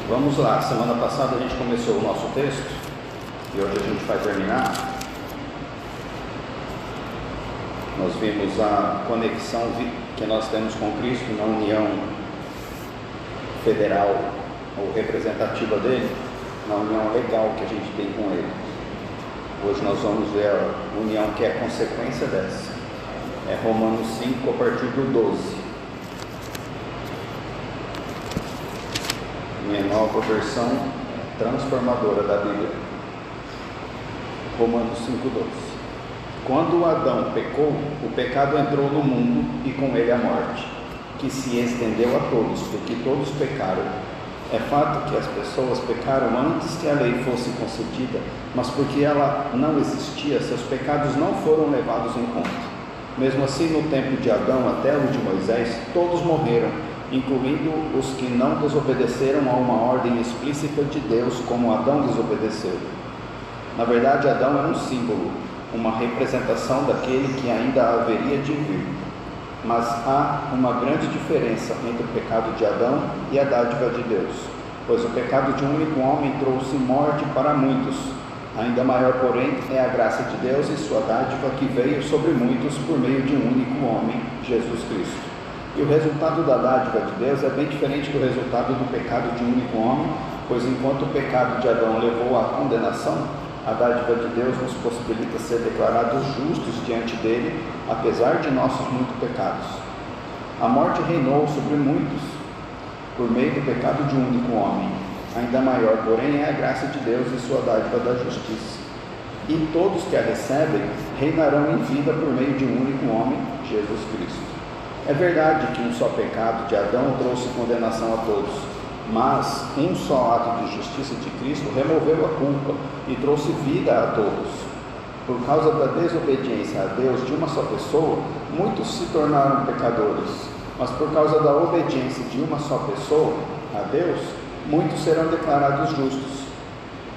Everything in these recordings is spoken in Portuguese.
Vamos lá, semana passada a gente começou o nosso texto e hoje a gente vai terminar. Nós vimos a conexão que nós temos com Cristo na união federal ou representativa dele, na união legal que a gente tem com ele. Hoje nós vamos ver a união que é consequência dessa. É Romanos 5, a partir do 12. Minha nova versão transformadora da Bíblia. Romanos 5:12. Quando Adão pecou, o pecado entrou no mundo e com ele a morte, que se estendeu a todos, porque todos pecaram. É fato que as pessoas pecaram antes que a lei fosse concedida, mas porque ela não existia, seus pecados não foram levados em conta. Mesmo assim, no tempo de Adão até o de Moisés, todos morreram, incluindo os que não desobedeceram a uma ordem explícita de Deus, como Adão desobedeceu. Na verdade, Adão era um símbolo, uma representação daquele que ainda haveria de vir. Mas há uma grande diferença entre o pecado de Adão e a dádiva de Deus, pois o pecado de um único homem trouxe morte para muitos. Ainda maior, porém, é a graça de Deus e sua dádiva que veio sobre muitos por meio de um único homem, Jesus Cristo. E o resultado da dádiva de Deus é bem diferente do resultado do pecado de um único homem, pois enquanto o pecado de Adão levou à condenação, a dádiva de Deus nos possibilita ser declarados justos diante dele, apesar de nossos muitos pecados. A morte reinou sobre muitos, por meio do pecado de um único homem. Ainda maior, porém, é a graça de Deus e sua dádiva da justiça. E todos que a recebem reinarão em vida por meio de um único homem, Jesus Cristo. É verdade que um só pecado de Adão trouxe condenação a todos, mas um só ato de justiça de Cristo removeu a culpa e trouxe vida a todos. Por causa da desobediência a Deus de uma só pessoa, muitos se tornaram pecadores, mas por causa da obediência de uma só pessoa a Deus, muitos serão declarados justos.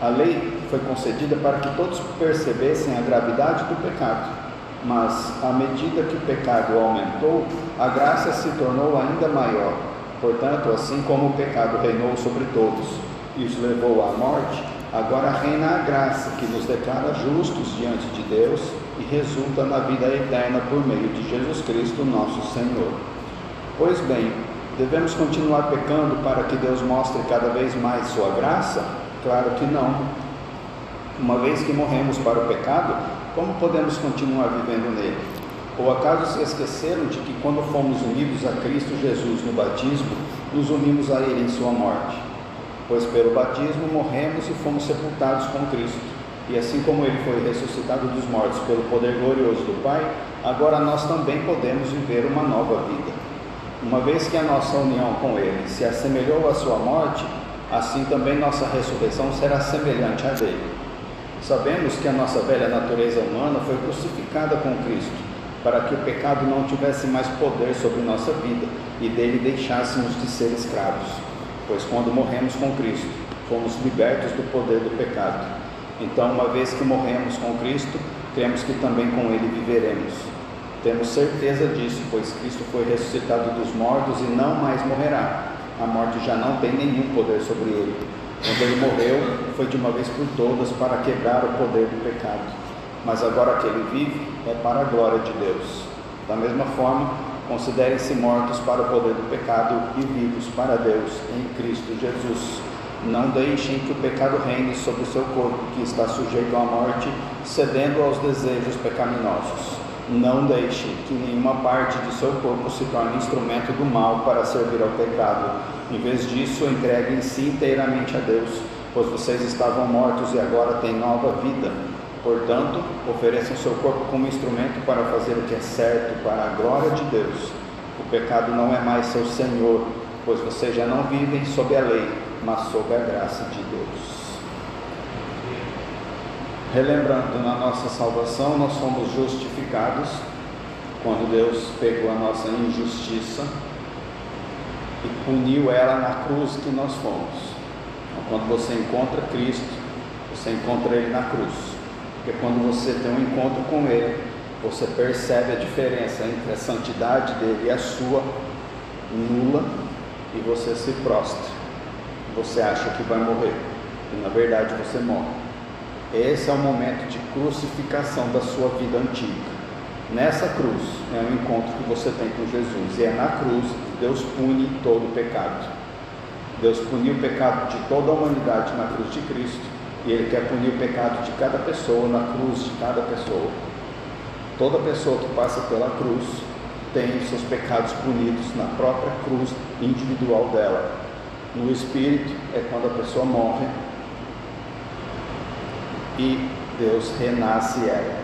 A lei foi concedida para que todos percebessem a gravidade do pecado. Mas, à medida que o pecado aumentou, a graça se tornou ainda maior. Portanto, assim como o pecado reinou sobre todos e os levou à morte, agora reina a graça que nos declara justos diante de Deus e resulta na vida eterna por meio de Jesus Cristo, nosso Senhor. Pois bem, devemos continuar pecando para que Deus mostre cada vez mais sua graça? Claro que não. Uma vez que morremos para o pecado, como podemos continuar vivendo nele? Ou acaso se esqueceram de que quando fomos unidos a Cristo Jesus no batismo, nos unimos a Ele em sua morte? Pois pelo batismo morremos e fomos sepultados com Cristo. E assim como Ele foi ressuscitado dos mortos pelo poder glorioso do Pai, agora nós também podemos viver uma nova vida. Uma vez que a nossa união com Ele se assemelhou à sua morte, assim também nossa ressurreição será semelhante à dele. Sabemos que a nossa velha natureza humana foi crucificada com Cristo, para que o pecado não tivesse mais poder sobre nossa vida e dele deixássemos de ser escravos. Pois quando morremos com Cristo, fomos libertos do poder do pecado. Então, uma vez que morremos com Cristo, cremos que também com ele viveremos. Temos certeza disso, pois Cristo foi ressuscitado dos mortos e não mais morrerá. A morte já não tem nenhum poder sobre ele. Quando ele morreu, foi de uma vez por todas para quebrar o poder do pecado. Mas agora que ele vive, é para a glória de Deus. Da mesma forma, considerem-se mortos para o poder do pecado e vivos para Deus em Cristo Jesus. Não deixem que o pecado reine sobre o seu corpo, que está sujeito à morte, cedendo aos desejos pecaminosos. Não deixe que nenhuma parte de seu corpo se torne instrumento do mal para servir ao pecado. Em vez disso, entreguem-se inteiramente a Deus, pois vocês estavam mortos e agora têm nova vida. Portanto, ofereçam seu corpo como instrumento para fazer o que é certo, para a glória de Deus. O pecado não é mais seu senhor, pois vocês já não vivem sob a lei, mas sob a graça de Deus. Relembrando, na nossa salvação, nós fomos justificados quando Deus pegou a nossa injustiça e puniu ela na cruz que nós fomos. Então, quando você encontra Cristo, você encontra Ele na cruz. Porque quando você tem um encontro com Ele, você percebe a diferença entre a santidade dele e a sua nula, e você se prostra. você acha que vai morrer, e na verdade você morre. Esse é o momento de crucificação da sua vida antiga. Nessa cruz é o encontro que você tem com Jesus, e é na cruz que Deus pune todo o pecado. Deus puniu o pecado de toda a humanidade na cruz de Cristo, e Ele quer punir o pecado de cada pessoa na cruz de cada pessoa. Toda pessoa que passa pela cruz tem os seus pecados punidos na própria cruz individual dela. No Espírito é quando a pessoa morre e Deus renasce ela.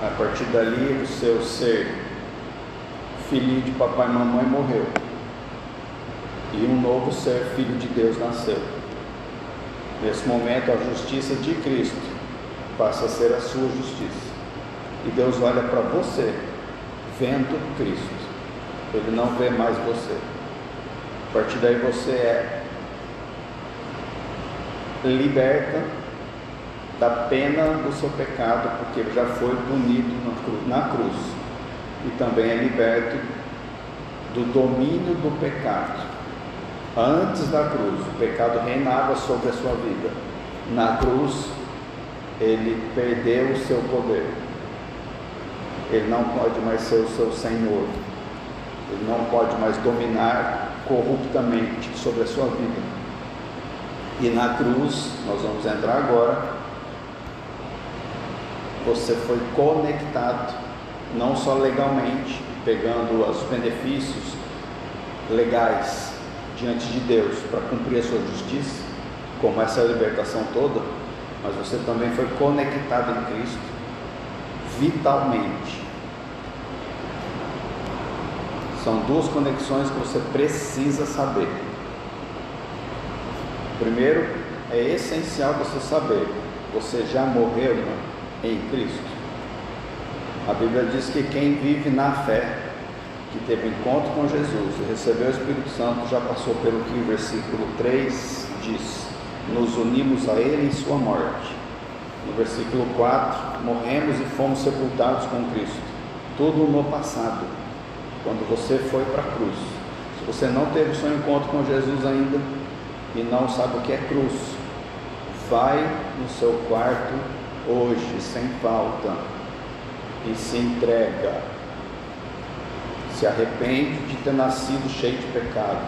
A partir dali, o seu ser filhinho de papai e mamãe morreu, e um novo ser, filho de Deus, nasceu. Nesse momento, a justiça de Cristo passa a ser a sua justiça, e Deus olha para você vendo Cristo. Ele não vê mais você. A partir daí você é liberta da pena do seu pecado, porque ele já foi punido na cruz, e também é liberto do domínio do pecado. Antes da cruz, o pecado reinava sobre a sua vida. Na cruz, ele perdeu o seu poder. Ele não pode mais ser o seu Senhor. Ele não pode mais dominar corruptamente sobre a sua vida. E na cruz, nós vamos entrar agora, você foi conectado, não só legalmente, pegando os benefícios legais diante de Deus para cumprir a sua justiça, como essa libertação toda, mas você também foi conectado em Cristo vitalmente. São duas conexões que você precisa saber. Primeiro, é essencial você saber: você já morreu em Cristo. A Bíblia diz que quem vive na fé, que teve encontro com Jesus e recebeu o Espírito Santo, já passou pelo que o versículo 3 diz: nos unimos a Ele em sua morte. No versículo 4, morremos e fomos sepultados com Cristo. Tudo no passado, quando você foi para a cruz. Se você não teve o seu encontro com Jesus ainda e não sabe o que é cruz, vai no seu quarto hoje, sem falta, e se entrega. Se arrepende de ter nascido cheio de pecado.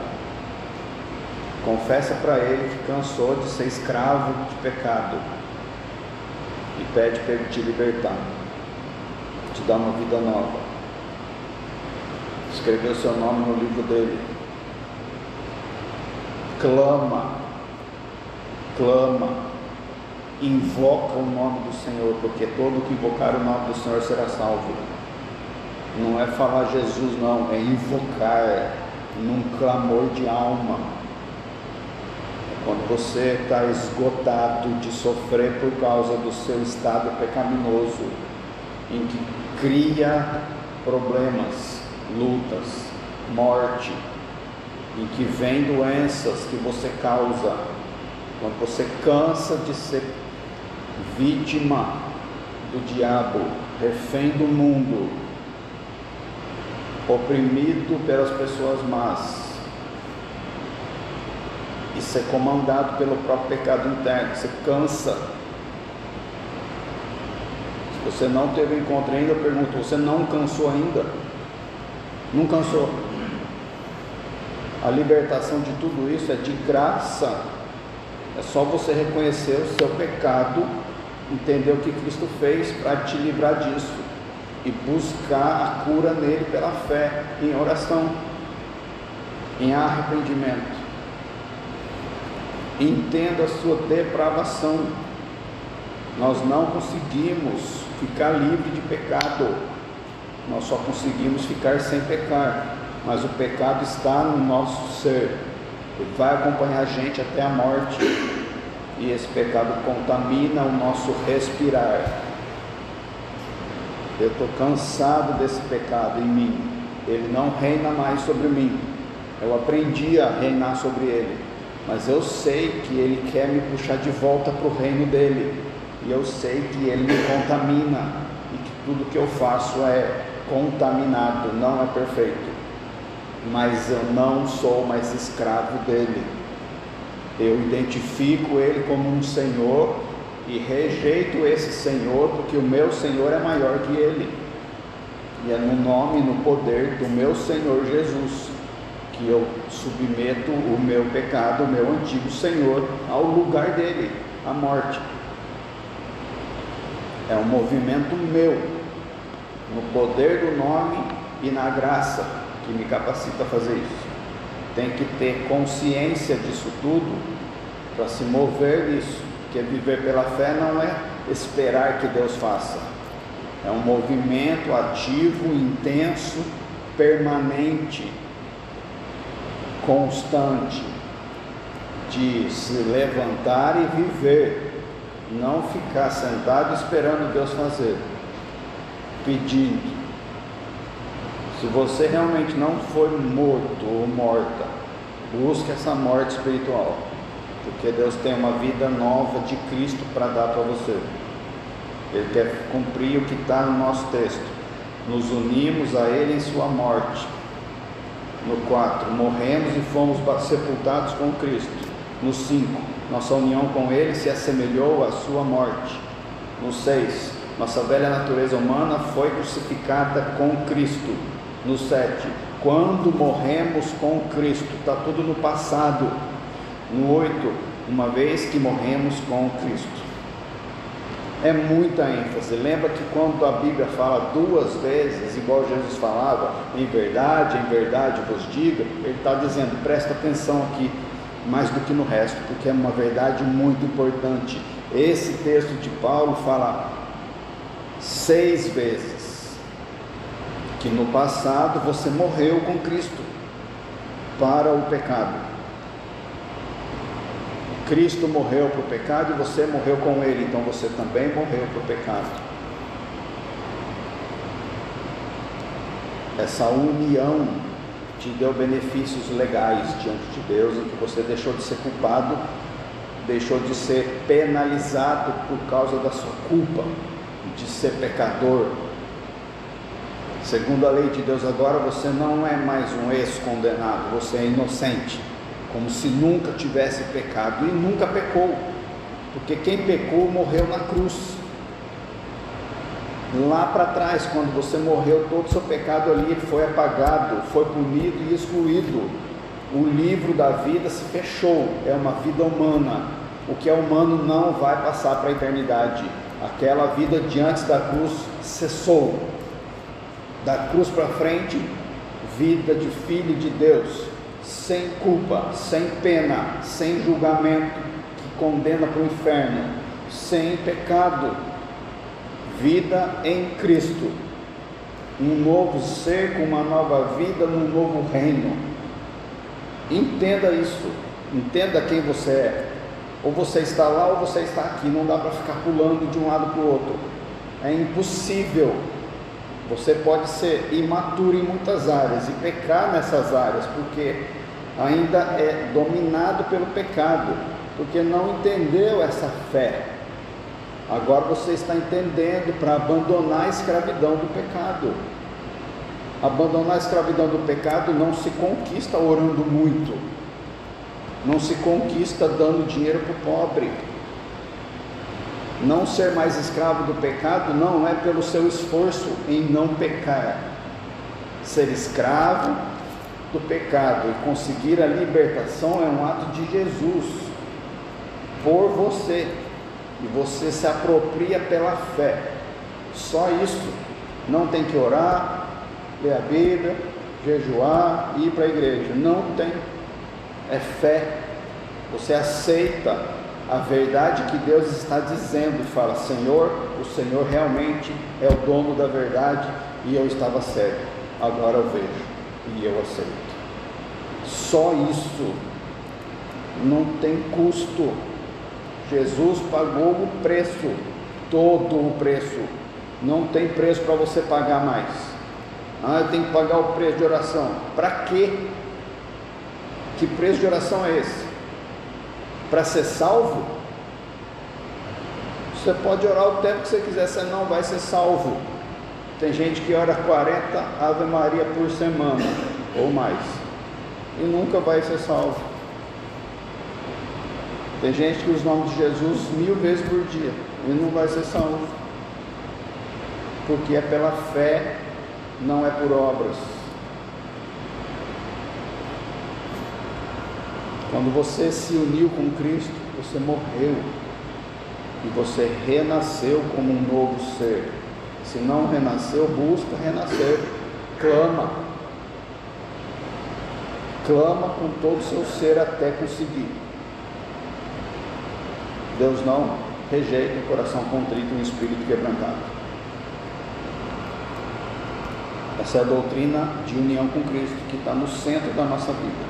Confessa para Ele que cansou de ser escravo de pecado e pede para Ele te libertar, te dar uma vida nova. Escreveu o seu nome no livro dele. Clama, invoca o nome do Senhor, porque todo que invocar o nome do Senhor será salvo. Não é falar Jesus, não, é invocar num clamor de alma. É quando você está esgotado de sofrer por causa do seu estado pecaminoso, em que cria problemas, lutas, morte, em que vem doenças que você causa, quando você cansa de ser vítima do diabo, refém do mundo, oprimido pelas pessoas más e ser comandado pelo próprio pecado interno, você cansa. Se você não teve encontro ainda, eu pergunto: você não cansou ainda? Não cansou? A libertação de tudo isso é de graça. É só você reconhecer o seu pecado, entender o que Cristo fez para te livrar disso e buscar a cura nele pela fé, em oração, em arrependimento. Entenda a sua depravação. Nós não conseguimos ficar livre de pecado, nós só conseguimos ficar sem pecar, mas o pecado está no nosso ser, ele vai acompanhar a gente até a morte, e esse pecado contamina o nosso respirar. Eu estou cansado desse pecado em mim, ele não reina mais sobre mim. Eu aprendi a reinar sobre ele, mas eu sei que ele quer me puxar de volta para o reino dele, e eu sei que ele me contamina, e que tudo que eu faço é contaminado, não é perfeito, mas eu não sou mais escravo dele. Eu identifico Ele como um Senhor e rejeito esse Senhor, porque o meu Senhor é maior que Ele. E é no nome e no poder do meu Senhor Jesus que eu submeto o meu pecado, o meu antigo Senhor, ao lugar dele, a morte. É um movimento meu, no poder do nome e na graça que me capacita a fazer isso. Tem que ter consciência disso tudo para se mover nisso, porque viver pela fé não é esperar que Deus faça, é um movimento ativo, intenso, permanente, constante, de se levantar e viver, não ficar sentado esperando Deus fazer, pedindo. Se você realmente não foi morto ou morta, busque essa morte espiritual, porque Deus tem uma vida nova de Cristo para dar para você. Ele quer cumprir o que está no nosso texto: nos unimos a Ele em sua morte. No 4, morremos e fomos sepultados com Cristo. No 5, nossa união com Ele se assemelhou à sua morte. No 6, nossa velha natureza humana foi crucificada com Cristo. No 7, quando morremos com Cristo, está tudo no passado. No 8, uma vez que morremos com Cristo. É muita ênfase. Lembra que quando a Bíblia fala 2 vezes, igual Jesus falava, em verdade vos digo, ele está dizendo, presta atenção aqui, mais do que no resto, porque é uma verdade muito importante. Esse texto de Paulo fala 6 vezes que no passado você morreu com Cristo para o pecado. Cristo morreu para o pecado e você morreu com Ele, então você também morreu para o pecado. Essa união te deu benefícios legais diante de Deus, em que você deixou de ser culpado, deixou de ser penalizado por causa da sua culpa, de ser pecador. Segundo a lei de Deus, agora você não é mais um ex-condenado, você é inocente, como se nunca tivesse pecado, e nunca pecou, porque quem pecou morreu na cruz. Lá para trás, quando você morreu, todo o seu pecado ali foi apagado, foi punido e excluído. O livro da vida se fechou, é uma vida humana. O que é humano não vai passar para a eternidade. Aquela vida de antes da cruz cessou. Da cruz para frente, vida de filho de Deus, sem culpa, sem pena, sem julgamento que condena para o inferno, sem pecado, vida em Cristo, um novo ser com uma nova vida num novo reino. Entenda isso, entenda quem você é. Ou você está lá ou você está aqui, não dá para ficar pulando de um lado para o outro, é impossível. Você pode ser imaturo em muitas áreas e pecar nessas áreas, porque ainda é dominado pelo pecado, porque não entendeu essa fé. Agora você está entendendo para abandonar a escravidão do pecado. Abandonar a escravidão do pecado não se conquista orando muito, não se conquista dando dinheiro para o pobre. Não ser mais escravo do pecado não é pelo seu esforço em não pecar. Ser escravo do pecado e conseguir a libertação é um ato de Jesus por você, e você se apropria pela fé. Só isso. Não tem que orar, ler a Bíblia, jejuar, ir para a igreja. Não tem. É fé. Você aceita a verdade que Deus está dizendo e fala: Senhor, o Senhor realmente é o dono da verdade e eu estava cego, agora eu vejo e eu aceito. Só isso. Não tem custo. Jesus pagou o preço, todo o preço. Não tem preço para você pagar mais. Eu tenho que pagar o preço de oração. Para quê? Que preço de oração é esse? Para ser salvo? Você pode orar o tempo que você quiser, você não vai ser salvo. Tem gente que ora 40 Ave Maria por semana ou mais e nunca vai ser salvo. Tem gente que usa o nome de Jesus 1000 vezes por dia e não vai ser salvo, porque é pela fé, não é por obras. Quando você se uniu com Cristo, você morreu e você renasceu como um novo ser. Se não renasceu, busca renascer, clama com todo o seu ser até conseguir. Deus não rejeita um coração contrito e um espírito quebrantado. Essa é a doutrina de união com Cristo, que está no centro da nossa vida,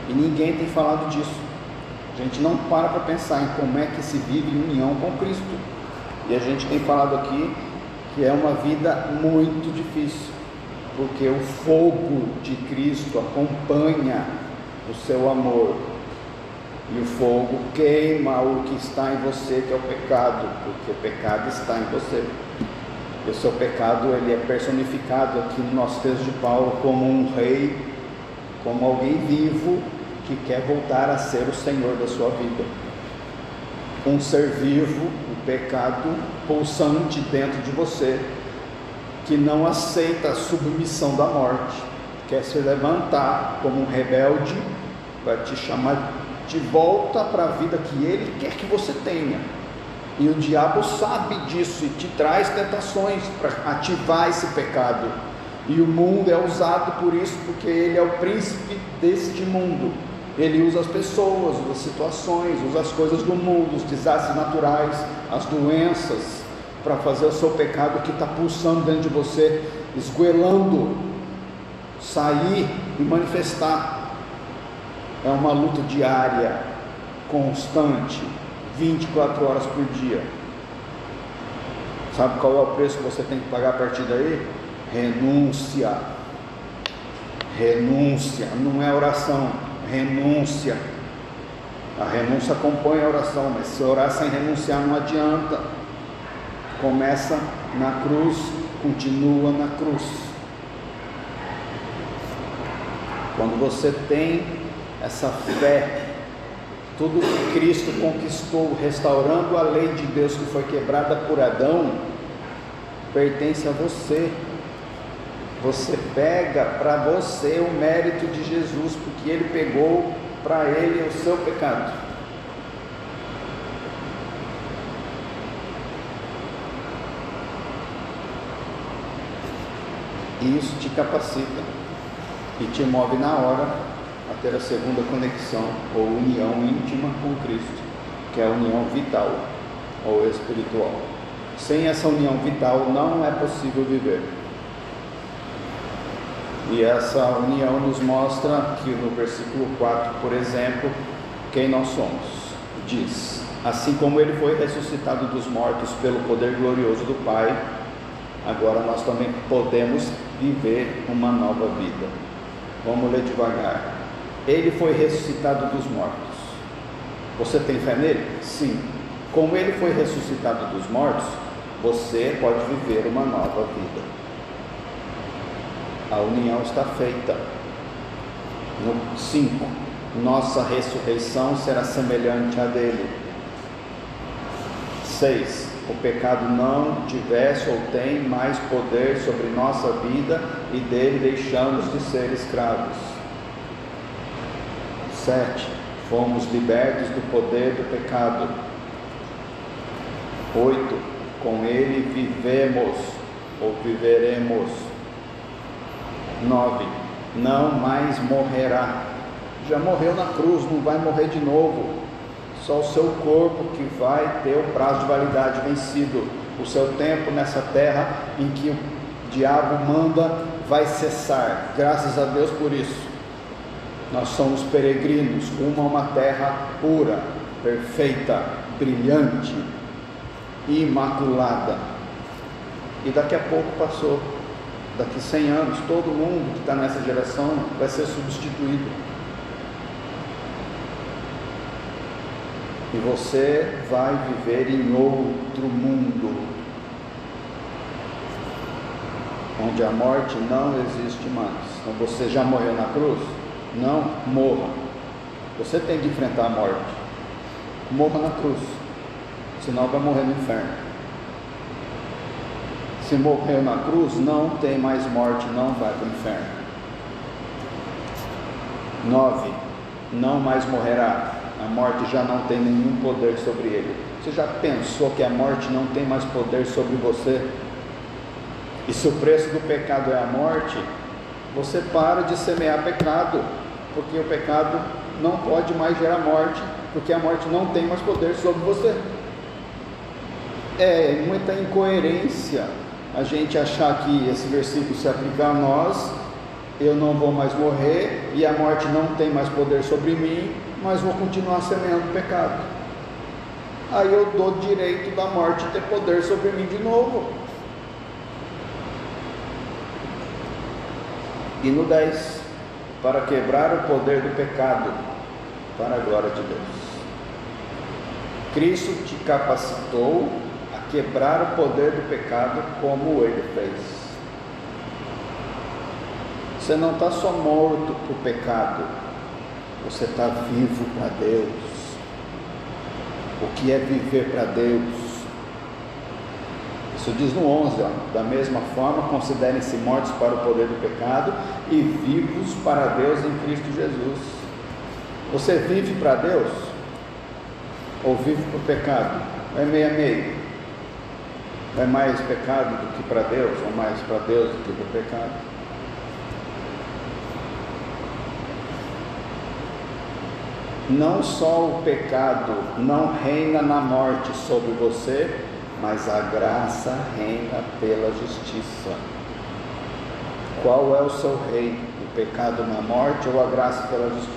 e ninguém tem falado disso. A gente não para pensar em como é que se vive em união com Cristo, e a gente tem falado aqui que é uma vida muito difícil, porque o fogo de Cristo acompanha o seu amor, e o fogo queima o que está em você, que é o pecado, porque o pecado está em você. E o seu pecado, ele é personificado aqui no nosso texto de Paulo como um rei, como alguém vivo que quer voltar a ser o Senhor da sua vida. Um ser vivo, o pecado pulsante dentro de você, que não aceita a submissão da morte, quer se levantar como um rebelde, vai te chamar de volta para a vida que ele quer que você tenha. E o diabo sabe disso e te traz tentações para ativar esse pecado. E o mundo é usado por isso, porque ele é o príncipe deste mundo. Ele usa as pessoas, usa as situações, usa as coisas do mundo, os desastres naturais, as doenças, para fazer o seu pecado que está pulsando dentro de você, esgoelando, sair e manifestar. É uma luta diária, constante, 24 horas por dia. Sabe qual é o preço que você tem que pagar a partir daí? Renúncia. Renúncia, não é oração, renúncia. A renúncia acompanha a oração, mas se orar sem renunciar não adianta. Começa na cruz, continua na cruz. Quando você tem essa fé, tudo que Cristo conquistou, restaurando a lei de Deus que foi quebrada por Adão, pertence a você. Você pega para você o mérito de Jesus, porque ele pegou para ele o seu pecado. E isso te capacita e te move na hora a ter a segunda conexão ou união íntima com Cristo, que é a união vital ou espiritual. Sem essa união vital não é possível viver. E essa união nos mostra aqui no versículo 4, por exemplo, quem nós somos. Diz: assim como ele foi ressuscitado dos mortos pelo poder glorioso do Pai, agora nós também podemos viver uma nova vida. Vamos ler devagar. Ele foi ressuscitado dos mortos. Você tem fé nele? Sim. Como ele foi ressuscitado dos mortos, você pode viver uma nova vida. A união está feita. No 5, nossa ressurreição será semelhante à dele. 6, o pecado não tivesse ou tem mais poder sobre nossa vida e dele deixamos de ser escravos. 7, fomos libertos do poder do pecado. 8, com ele vivemos ou viveremos. 9, não mais morrerá. Já morreu na cruz, não vai morrer de novo. Só o seu corpo que vai ter o prazo de validade vencido. O seu tempo nessa terra em que o diabo manda vai cessar. Graças a Deus por isso. Nós somos peregrinos rumo a uma terra pura, perfeita, brilhante, imaculada. E daqui a pouco passou. Daqui 100 anos, todo mundo que está nessa geração vai ser substituído. E você vai viver em outro mundo, onde a morte não existe mais. Então você já morreu na cruz? Não morra. Você tem que enfrentar a morte. morra na cruz, senão vai morrer no inferno. Se morreu na cruz, não tem mais morte, não vai para o inferno. 9. Não mais morrerá. A morte já não tem nenhum poder sobre ele. Você já pensou que a morte não tem mais poder sobre você? E se o preço do pecado é a morte, você para de semear pecado, porque o pecado não pode mais gerar morte, porque a morte não tem mais poder sobre você. É muita incoerência a gente achar que esse versículo se aplica a nós, eu não vou mais morrer e a morte não tem mais poder sobre mim, mas vou continuar semeando pecado. Aí eu dou direito da morte ter poder sobre mim de novo. E no 10, para quebrar o poder do pecado, para a glória de Deus. Cristo te capacitou a quebrar o poder do pecado como Ele fez. Você não está só morto para o pecado, você está vivo para Deus. O que é viver para Deus? Isso diz no 11, da mesma forma, considerem-se mortos para o poder do pecado e vivos para Deus em Cristo Jesus. Você vive para Deus? Ou vive para o pecado? É meio a meio? É mais pecado do que para Deus? Ou mais para Deus do que para o pecado? Não só o pecado não reina na morte sobre você, mas a graça reina pela justiça. Qual é o seu reino? O pecado na morte ou a graça pela justiça?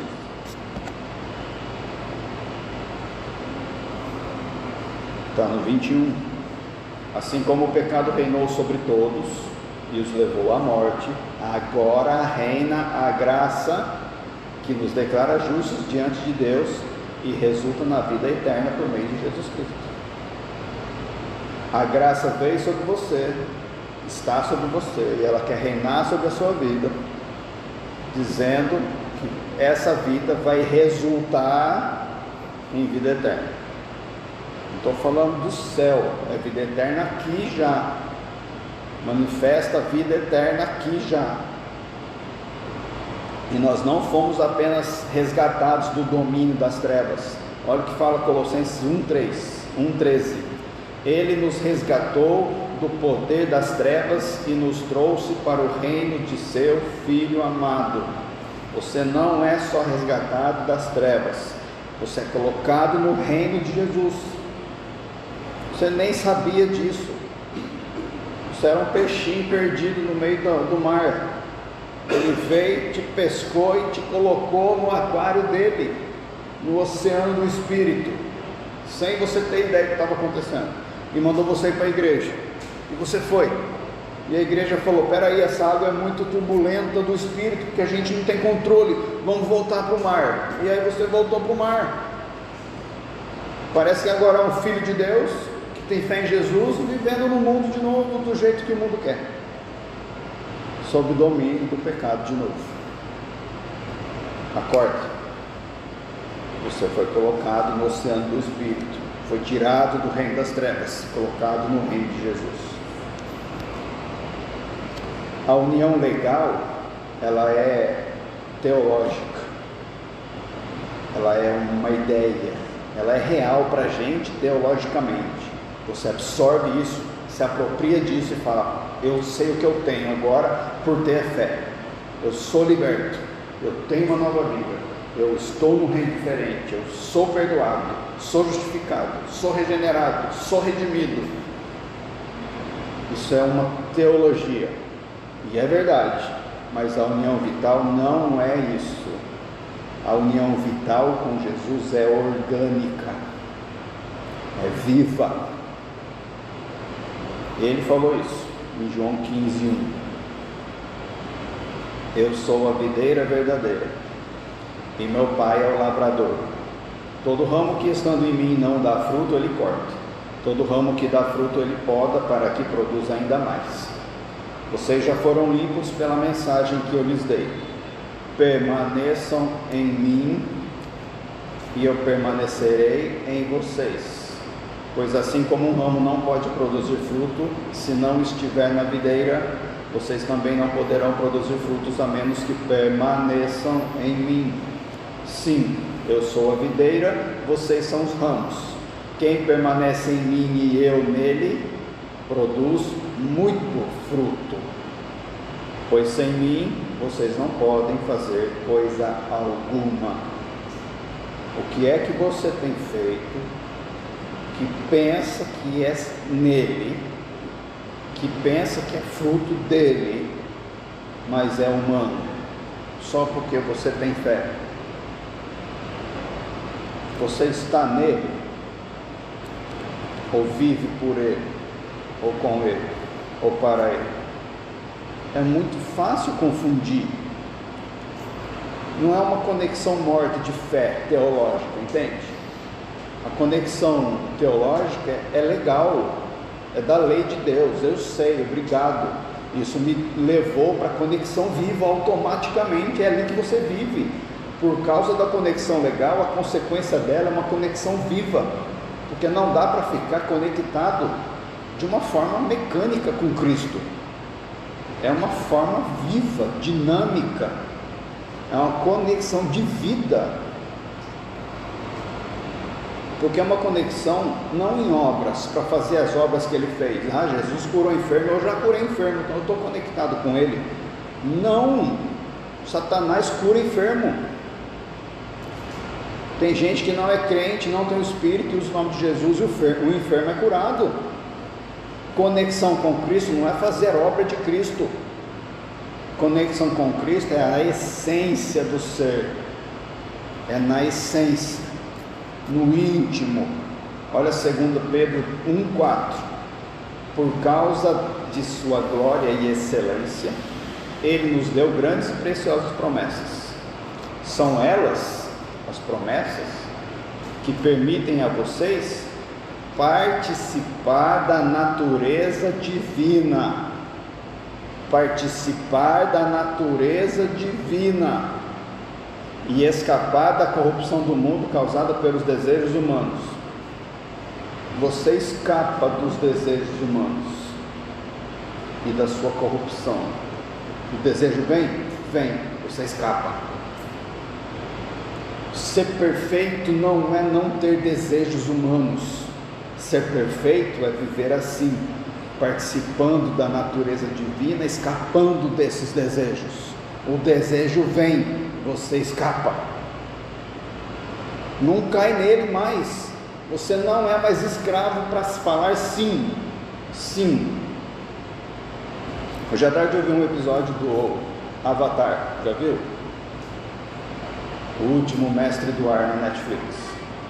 Está no 21. Assim como o pecado reinou sobre todos e os levou à morte, agora reina a graça que nos declara justos diante de Deus e resulta na vida eterna por meio de Jesus Cristo. A graça veio sobre você, está sobre você, e ela quer reinar sobre a sua vida, dizendo que essa vida vai resultar em vida eterna. Não estou falando do céu, é vida eterna aqui já, manifesta a vida eterna aqui já. E nós não fomos apenas resgatados do domínio das trevas. Olha o que fala Colossenses 1:13. Ele nos resgatou do poder das trevas e nos trouxe para o reino de seu Filho amado. Você não é só resgatado das trevas, você é colocado no reino de Jesus. Você nem sabia disso. Você era um peixinho perdido no meio do mar. Ele veio, te pescou e te colocou no aquário dele, no oceano do Espírito, sem você ter ideia do que estava acontecendo, e mandou você ir para a igreja, e você foi, e a igreja falou: peraí, essa água é muito turbulenta do Espírito, porque a gente não tem controle, vamos voltar para o mar. E aí você voltou para o mar. Parece que agora é um filho de Deus, que tem fé em Jesus, vivendo no mundo de novo, do jeito que o mundo quer, sob o domínio do pecado de novo. Acorda. Você foi colocado no oceano do Espírito, foi tirado do reino das trevas, colocado no reino de Jesus. A união legal, ela é teológica, ela é uma ideia, ela é real para a gente teologicamente. Você absorve isso, se apropria disso e fala: eu sei o que eu tenho agora por ter fé, eu sou liberto, eu tenho uma nova vida, eu estou num reino diferente, eu sou perdoado, sou justificado, sou regenerado, sou redimido. Isso é uma teologia, e é verdade, mas a união vital não é isso. A união vital com Jesus é orgânica, é viva. Ele falou isso em João 15:1. Eu sou a videira verdadeira e meu pai é o lavrador. Todo ramo que estando em mim não dá fruto, ele corta. Todo ramo que dá fruto, ele poda para que produza ainda mais. Vocês já foram limpos pela mensagem que eu lhes dei. Permaneçam em mim e eu permanecerei em vocês. Pois assim como um ramo não pode produzir fruto se não estiver na videira, vocês também não poderão produzir frutos a menos que permaneçam em mim. Sim, eu sou a videira, vocês são os ramos. Quem permanece em mim e eu nele, produz muito fruto. Pois sem mim, vocês não podem fazer coisa alguma. O que é que você tem feito que pensa que é nele, que pensa que é fruto dele, mas é humano, só porque você tem fé? Você está nele, ou vive por ele, ou com ele, ou para ele? É muito fácil confundir. Não é uma conexão morta de fé teológica, entende? A conexão teológica é legal, é da lei de Deus, eu sei, obrigado. Isso me levou para a conexão viva automaticamente, é ali que você vive. Por causa da conexão legal, a consequência dela é uma conexão viva, porque não dá para ficar conectado de uma forma mecânica com Cristo. É uma forma viva, dinâmica, é uma conexão de vida. Porque é uma conexão não em obras, para fazer as obras que ele fez. Jesus curou enfermo, eu já curei enfermo, então eu estou conectado com ele. Não, Satanás cura enfermo. Tem gente que não é crente, não tem o Espírito e usa o nome de Jesus e o enfermo é curado. Conexão com Cristo não é fazer obra de Cristo. Conexão com Cristo é a essência do ser, é na essência, no íntimo. Olha 2 Pedro 1,4: por causa de sua glória e excelência, ele nos deu grandes e preciosas promessas. São elas, as promessas, que permitem a vocês participar da natureza divina. Participar da natureza divina e escapar da corrupção do mundo causada pelos desejos humanos. Você escapa dos desejos humanos e da sua corrupção. O desejo vem, você escapa. Ser perfeito não é não ter desejos humanos. Ser perfeito é viver assim, participando da natureza divina, escapando desses desejos. O desejo vem, você escapa. Não cai nele mais. Você não é mais escravo para falar sim, sim. Hoje à tarde eu vi um episódio do Avatar, já viu? O Último Mestre do Ar na Netflix.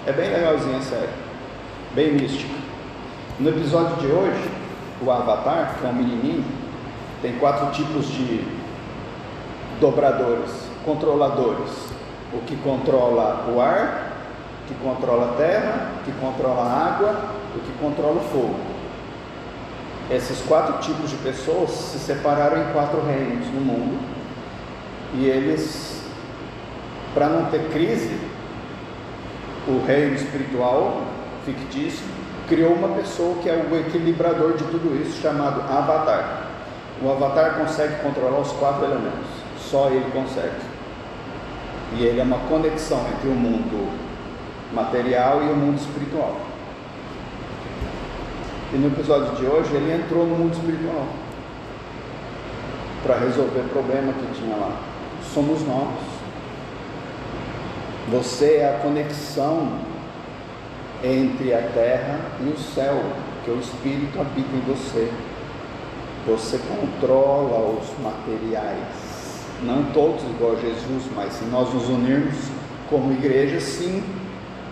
É bem legalzinho, sério, bem místico. No episódio de hoje, o Avatar, que é um menininho, tem 4 tipos de dobradores, controladores: o que controla o ar, o que controla a terra, o que controla a água, o que controla o fogo. Esses 4 tipos de pessoas se separaram em 4 reinos no mundo, e eles, para não ter crise, o reino espiritual fictício criou uma pessoa que é o equilibrador de tudo isso, chamado Avatar. O Avatar consegue controlar os 4 elementos, só ele consegue. E ele é uma conexão entre o mundo material e o mundo espiritual. E no episódio de hoje ele entrou no mundo espiritual para resolver o problema que tinha lá. Somos nós. Você é a conexão entre a terra e o céu, porque o Espírito habita em você. Você controla os materiais, não todos igual a Jesus, mas se nós nos unirmos como igreja, sim.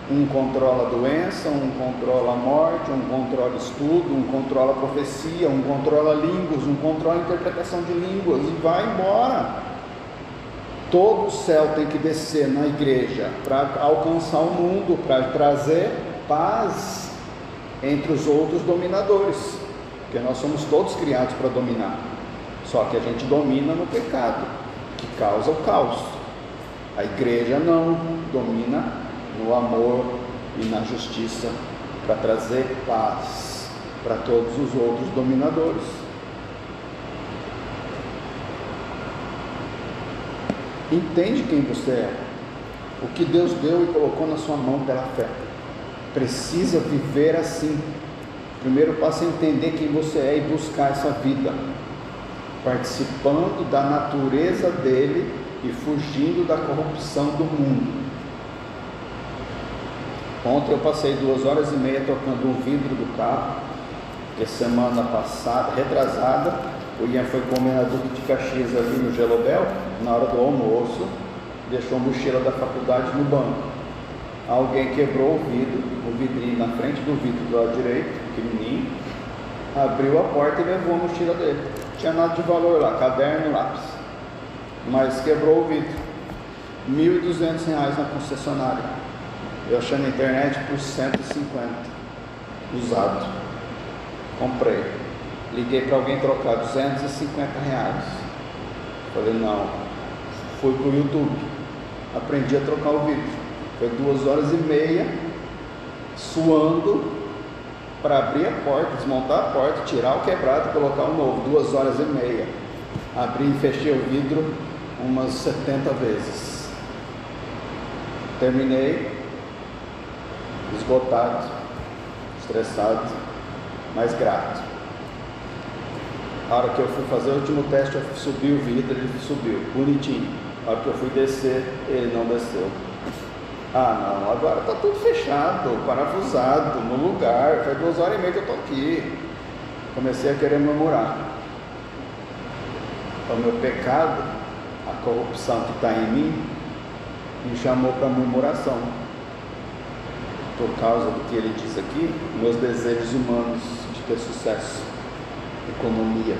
Um controla a doença, um controla a morte, um controla estudo, um controla a profecia, um controla línguas, um controla a interpretação de línguas, e vai embora. Todo o céu tem que descer na igreja para alcançar o mundo, para trazer paz entre os outros dominadores, porque nós somos todos criados para dominar, só que a gente domina no pecado, que causa o caos. A igreja não domina no amor e na justiça, para trazer paz para todos os outros dominadores. Entende quem você é, o que Deus deu e colocou na sua mão pela fé. Precisa viver assim. O primeiro passo é entender quem você é e buscar essa vida, participando da natureza dele e fugindo da corrupção do mundo. Ontem eu passei 2h30 trocando um vidro do carro, porque semana passada, retrasada, o Ian foi comer na Duque de Caxias ali no Gelobel, na hora do almoço, deixou a mochila da faculdade no banco. Alguém quebrou o vidrinho na frente do vidro do lado direito, pequenininho, abriu a porta e levou a mochila dele. Não tinha nada de valor lá, caderno e lápis, mas quebrou o vidro. R$ 1.200 na concessionária. Eu achei na internet por 150, usado. Comprei. Liguei para alguém trocar R$ 250. Falei, não. Fui para o YouTube. Aprendi a trocar o vidro. Foi 2h30, suando, para abrir a porta, desmontar a porta, tirar o quebrado e colocar o novo. 2h30. Abri e fechei o vidro umas 70 vezes. Terminei. Esgotado, estressado, mas grato. A hora que eu fui fazer o último teste, eu subi o vidro, ele subiu, bonitinho. A hora que eu fui descer, ele não desceu. Ah não, agora está tudo fechado, parafusado, no lugar, faz 2h30 que eu estou aqui. Comecei a querer murmurar. O meu pecado, a corrupção que está em mim, me chamou para murmuração. Por causa do que ele diz aqui, meus desejos humanos de ter sucesso, economia.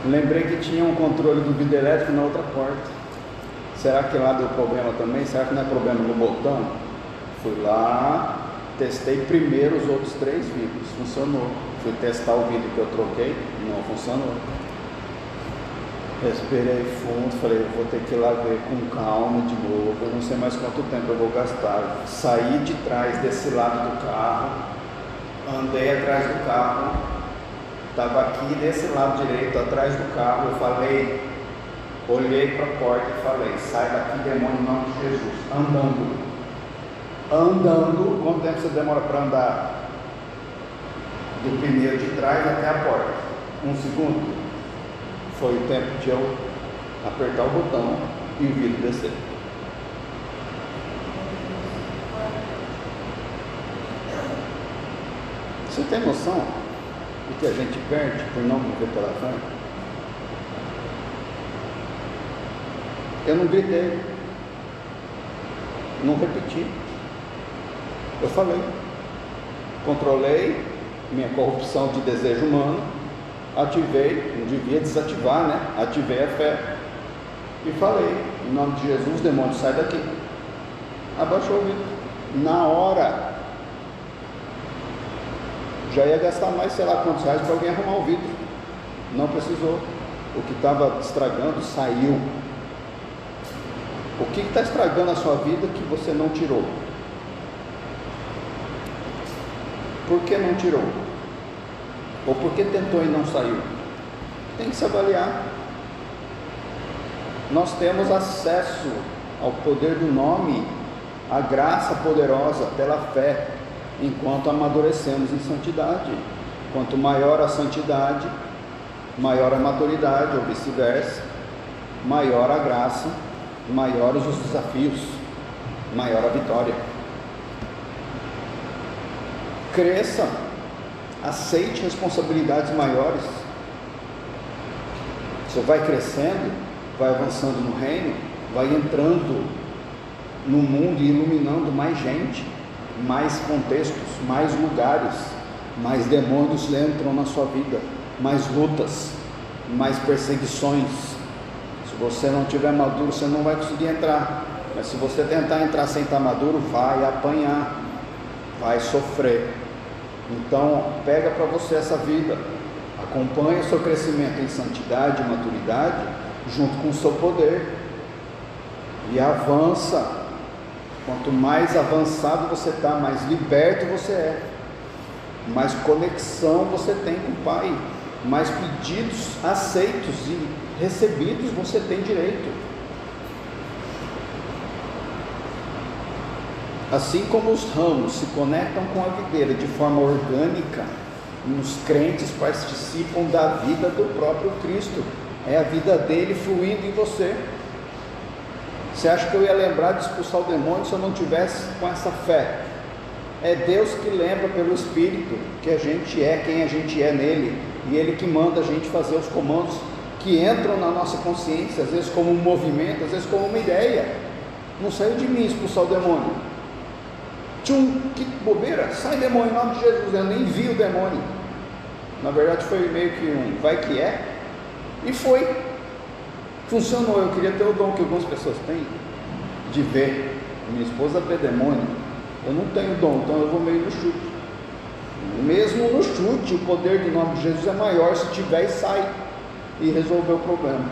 Lembrei que tinha um controle do vidro elétrico na outra porta. Será que lá deu problema também? Será que não é problema no botão? Fui lá, testei primeiro os outros 3 vidros, funcionou. Fui testar o vidro que eu troquei, não funcionou. Respirei fundo, falei, eu vou ter que ir lá ver com calma de novo, eu não sei mais quanto tempo eu vou gastar. Saí de trás desse lado do carro, andei atrás do carro, estava aqui desse lado direito, atrás do carro, eu falei, olhei para a porta e falei, sai daqui, demônio, em nome de Jesus, andando, quanto tempo você demora para andar do pneu de trás até a porta? 1 segundo? Foi o tempo de eu apertar o botão e o vidro descer. Você tem noção do que a gente perde por não viver pela fé? Eu não gritei, não repeti. Eu falei, controlei minha corrupção de desejo humano, ativei, não devia desativar, né? Ativei a fé e falei, em nome de Jesus, demônio, sai daqui. Abaixou o vidro. Na hora, já ia gastar mais sei lá quantos reais para alguém arrumar o vidro. Não precisou. O que estava estragando saiu. O que está estragando a sua vida que você não tirou? Por que não tirou? Ou porque tentou e não saiu? Tem que se avaliar. Nós temos acesso ao poder do nome, à graça poderosa pela fé, enquanto amadurecemos em santidade. Quanto maior a santidade, maior a maturidade, ou vice-versa, maior a graça, maiores os desafios, maior a vitória. Cresça. Aceite responsabilidades maiores. Você vai crescendo, vai avançando no reino, vai entrando no mundo e iluminando mais gente, mais contextos, mais lugares, mais demônios entram na sua vida, mais lutas, mais perseguições. Se você não estiver maduro, você não vai conseguir entrar. Mas se você tentar entrar sem estar maduro, vai apanhar, vai sofrer. Então, pega para você essa vida, acompanha o seu crescimento em santidade e maturidade, junto com o seu poder, e avança Quanto mais avançado você está, mais liberto você é, mais conexão você tem com o Pai, mais pedidos aceitos e recebidos você tem direito. Assim como os ramos se conectam com a videira de forma orgânica, os crentes participam da vida do próprio Cristo, é a vida dele fluindo em você. Você acha que eu ia lembrar de expulsar o demônio se eu não tivesse com essa fé? É Deus que lembra pelo Espírito que a gente é quem a gente é nele, e Ele que manda a gente fazer os comandos que entram na nossa consciência, às vezes como um movimento, às vezes como uma ideia. Não saiu de mim expulsar o demônio. Tchum, que bobeira, sai demônio em nome de Jesus. Eu nem vi o demônio, na verdade foi meio que um vai que é, e foi, funcionou. Eu queria ter o dom que algumas pessoas têm, de ver. Minha esposa vê demônio, eu não tenho dom, então eu vou meio no chute. Mesmo no chute, o poder do nome de Jesus é maior. Se tiver, e sai e resolver o problema.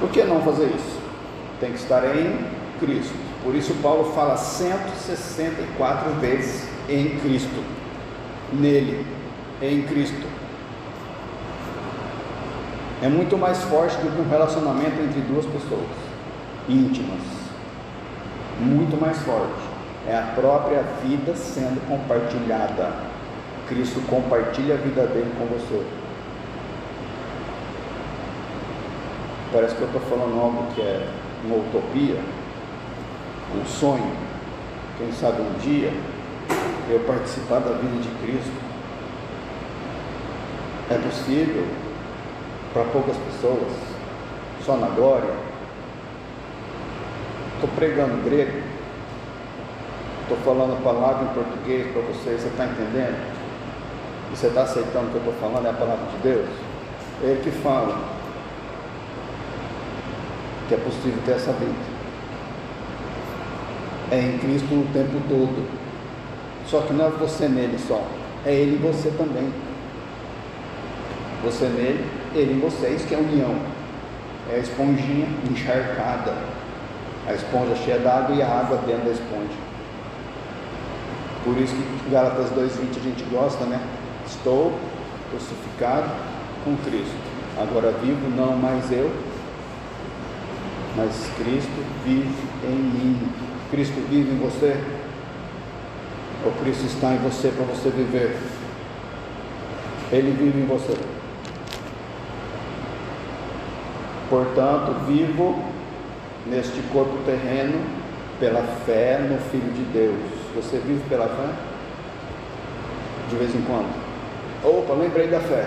Por que não fazer isso? Tem que estar em Cristo. Por isso Paulo fala 164 vezes em Cristo, nele, em Cristo. É muito mais forte do que um relacionamento entre duas pessoas íntimas, muito mais forte. É a própria vida sendo compartilhada. Cristo compartilha a vida dele com você. Parece que eu estou falando algo que é uma utopia, um sonho. Quem sabe um dia eu participar da vida de Cristo. É possível para poucas pessoas, só na glória. Estou pregando grego, estou falando a palavra em português para vocês. Você está entendendo? E você está aceitando o que eu estou falando? É a palavra de Deus. É Ele que fala que é possível ter essa vida. É em Cristo o tempo todo. Só que não é você nele só, é Ele em você também. Você nele, Ele em você. Isso que é união. É a esponjinha encharcada, a esponja cheia d'água e a água dentro da esponja. Por isso que Gálatas 2:20 a gente gosta, né? Estou crucificado com Cristo. Agora vivo, não mais eu, mas Cristo vive em mim. Cristo vive em você? Ou Cristo está em você para você viver? Ele vive em você. Portanto, vivo neste corpo terreno pela fé no Filho de Deus. Você vive pela fé? De vez em quando. Opa, lembrei da fé.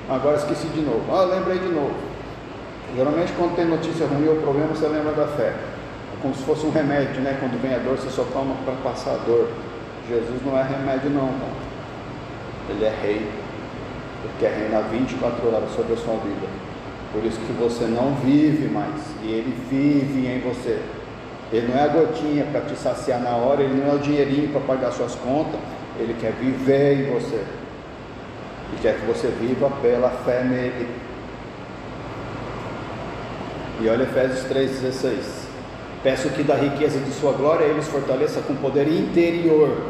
Agora esqueci de novo. Lembrei de novo. Geralmente quando tem notícia ruim ou problema, você lembra da fé. É como se fosse um remédio, né? Quando vem a dor, você só toma para passar a dor. Jesus não é remédio não, tá? Ele é rei. Ele quer reinar 24 horas sobre a sua vida. Por isso que você não vive mais, e Ele vive em você. Ele não é a gotinha para te saciar na hora, Ele não é o dinheirinho para pagar suas contas. Ele quer viver em você, e quer que você viva pela fé nele. E olha Efésios 3,16. Peço que da riqueza de sua glória Ele os fortaleça com poder interior.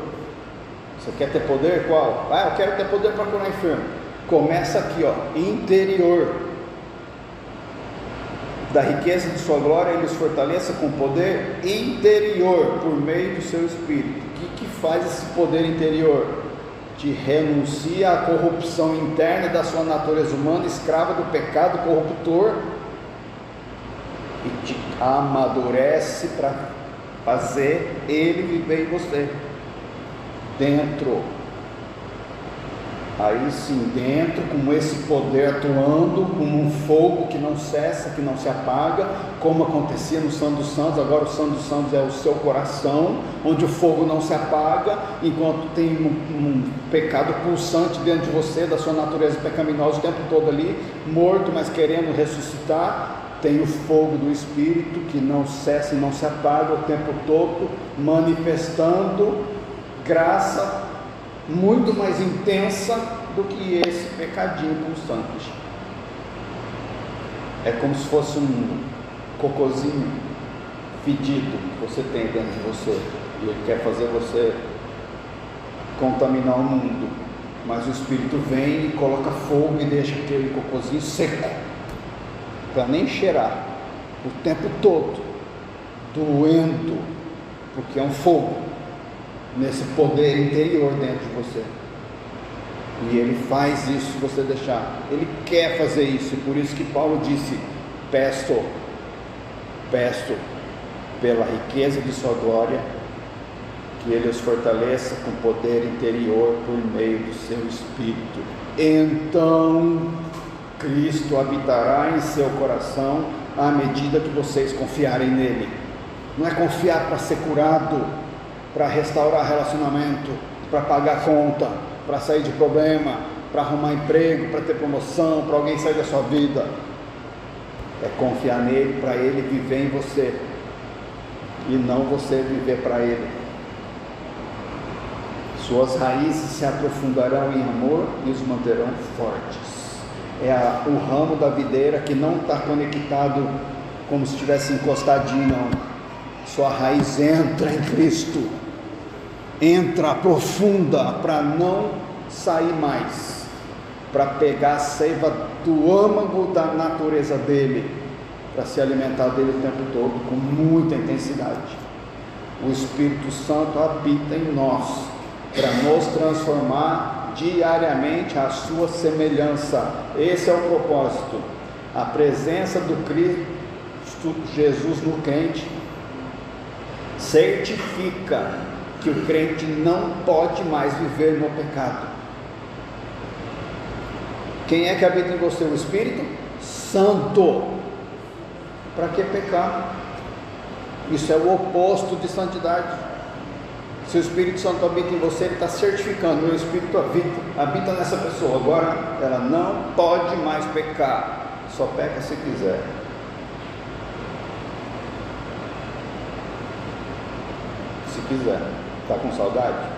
Você quer ter poder? Qual? Eu quero ter poder para curar enfermo. Começa aqui, interior. Da riqueza de sua glória Ele os fortaleça com poder interior, por meio do seu Espírito. O que faz esse poder interior? Te renuncia à corrupção interna da sua natureza humana, escrava do pecado corruptor, e te amadurece para fazer Ele viver em você, dentro. Aí sim, dentro, com esse poder atuando como um fogo que não cessa, que não se apaga, como acontecia no Santo dos Santos. Agora o Santo dos Santos é o seu coração, onde o fogo não se apaga, enquanto tem um pecado pulsante dentro de você, da sua natureza pecaminosa o tempo todo ali, morto, mas querendo ressuscitar. Tem o fogo do Espírito que não cessa e não se apaga o tempo todo, manifestando graça muito mais intensa do que esse pecadinho constante. É como se fosse um cocôzinho fedido que você tem dentro de você, e ele quer fazer você contaminar o mundo, mas o Espírito vem e coloca fogo e deixa aquele cocôzinho seco, para nem cheirar, o tempo todo, doendo, porque é um fogo, nesse poder interior dentro de você, e ele faz isso se você deixar, ele quer fazer isso, e por isso que Paulo disse, peço pela riqueza de sua glória, que ele os fortaleça com poder interior por meio do seu Espírito, então Cristo habitará em seu coração à medida que vocês confiarem nele. Não é confiar para ser curado, para restaurar relacionamento, para pagar conta, para sair de problema, para arrumar emprego, para ter promoção, para alguém sair da sua vida. É confiar nele para ele viver em você, e não você viver para ele. Suas raízes se aprofundarão em amor e os manterão fortes. É o ramo da videira que não está conectado como se estivesse encostadinho, não. Sua raiz entra em Cristo, entra, aprofunda, para não sair mais, para pegar a seiva do âmago da natureza dele, para se alimentar dele o tempo todo, com muita intensidade. O Espírito Santo habita em nós, para nos transformar diariamente à sua semelhança. Esse é o propósito. A presença do Cristo Jesus no crente certifica que o crente não pode mais viver no pecado. Quem é que habita em você? O Espírito Santo. Para que pecar? Isso é o oposto de santidade. Se o Espírito Santo habita em você, ele está certificando, meu Espírito habita nessa pessoa, agora ela não pode mais pecar, só peca se quiser. Se quiser. Está com saudade?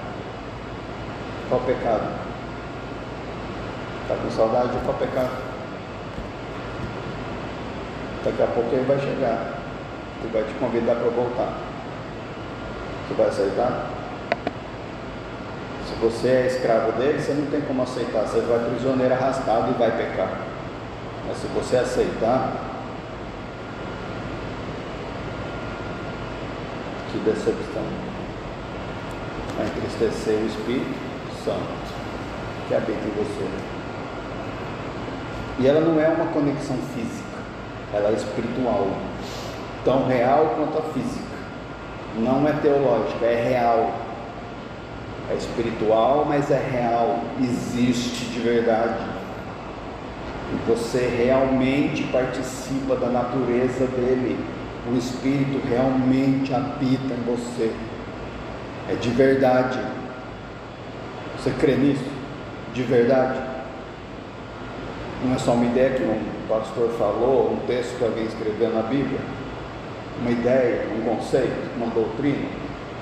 Qual pecado? Está com saudade de qual pecado? Daqui a pouco ele vai chegar, ele vai te convidar para voltar. Você vai aceitar? Se você é escravo dele, você não tem como aceitar, você vai prisioneiro arrastado e vai pecar. Mas se você aceitar, que decepção, vai entristecer o Espírito Santo que habita em você. E ela não é uma conexão física, ela é espiritual, tão real quanto a física. Não é teológica, é real. É espiritual, mas é real, existe de verdade. E você realmente participa da natureza dele. O Espírito realmente habita em você. É de verdade. Você crê nisso? De verdade? Não é só uma ideia que um pastor falou, um texto que alguém escreveu na Bíblia, uma ideia, um conceito, uma doutrina.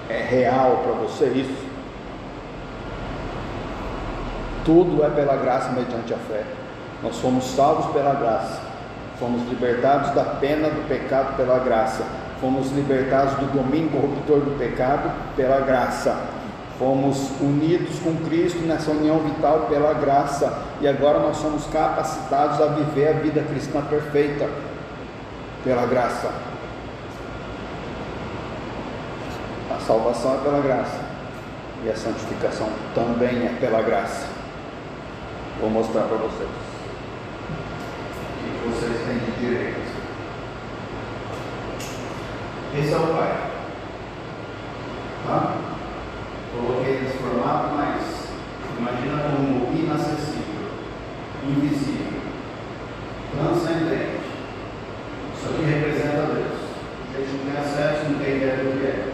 É real para você isso? Tudo é pela graça mediante a fé. Nós fomos salvos pela graça, fomos libertados da pena do pecado pela graça, fomos libertados do domínio corruptor do pecado pela graça, fomos unidos com Cristo nessa união vital pela graça, e agora nós somos capacitados a viver a vida cristã perfeita pela graça. A salvação é pela graça, e a santificação também é pela graça. Vou mostrar para vocês o que vocês têm de direito. Esse é o Pai, tá? Coloquei nesse formato, mas imagina como inacessível, invisível, transcendente. Isso aqui representa Deus. A gente não tem acesso, não tem ideia do que é,